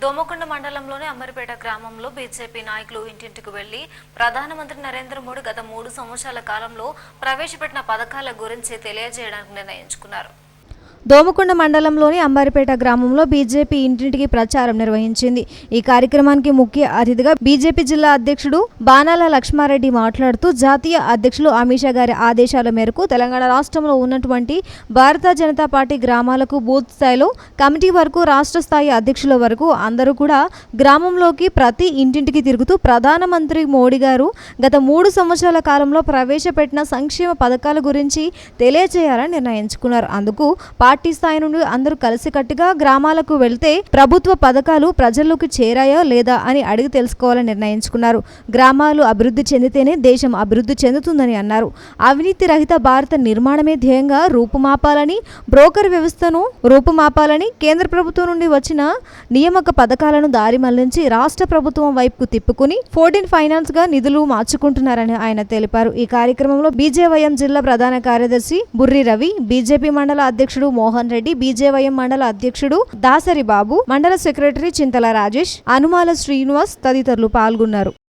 దోమకొండ మండలంలోని అమర్పేట గ్రామంలో బీజేపీ నాయకులు ఇంటింటికి వెళ్లి ప్రధానమంత్రి నరేంద్ర మోడీ గత 3 సంవత్సరాల కాలంలో ప్రవేశపెట్టిన పథకాల గురించి తెలియజేయడానికి నిర్ణయించుకున్నారు. దోమకొండ మండలంలోని అంబారిపేట గ్రామంలో బీజేపీ ఇంటింటికి ప్రచారం నిర్వహించింది. ఈ కార్యక్రమానికి ముఖ్య అతిథిగా బీజేపీ జిల్లా అధ్యక్షుడు బాణాల లక్ష్మారెడ్డి మాట్లాడుతూ జాతీయ అధ్యక్షులు అమిత్ షా గారి ఆదేశాల మేరకు తెలంగాణ రాష్ట్రంలో ఉన్నటువంటి భారత జనతా పార్టీ గ్రామాలకు బూత్ స్థాయిలో కమిటీ వరకు రాష్ట్ర స్థాయి అధ్యక్షుల వరకు అందరూ కూడా గ్రామంలోకి ప్రతి ఇంటింటికి తిరుగుతూ ప్రధానమంత్రి మోడీ గారు గత 3 సంవత్సరాల కాలంలో ప్రవేశపెట్టిన సంక్షేమ పథకాల గురించి తెలియజేయాలని నిర్ణయించుకున్నారు. అందుకు పార్టీ స్థాయి నుండి అందరూ కలిసికట్టుగా గ్రామాలకు వెళ్తే ప్రభుత్వ పథకాలు ప్రజల్లోకి చేరాయో లేదా అని అడిగి తెలుసుకోవాలని నిర్ణయించుకున్నారు. గ్రామాలు అభివృద్ధి చెందితేనే దేశం అభివృద్ధి చెందుతుందని అన్నారు. అవినీతి రహిత భారత నిర్మాణమే ధ్యేయంగా రూపుమాపాలని, బ్రోకర్ వ్యవస్థను రూపుమాపాలని, కేంద్ర ప్రభుత్వం నుండి వచ్చిన నియామక పథకాలను దారి మళ్లించి రాష్ట్ర ప్రభుత్వం వైపుకు తిప్పుకుని 14 ఫైనాన్స్ గా నిధులు మార్చుకుంటున్నారని ఆయన తెలిపారు. ఈ కార్యక్రమంలో బీజేవైఎం జిల్లా ప్రధాన కార్యదర్శి బుర్రి రవి, బీజేపీ మండల అధ్యక్షుడు మోహన్ రెడ్డి, బీజేవైఎం మండల అధ్యక్షుడు దాసరి బాబు, మండల సెక్రటరీ చింతల రాజేష్, అనుమాల శ్రీనివాస్ తదితరులు పాల్గొన్నారు.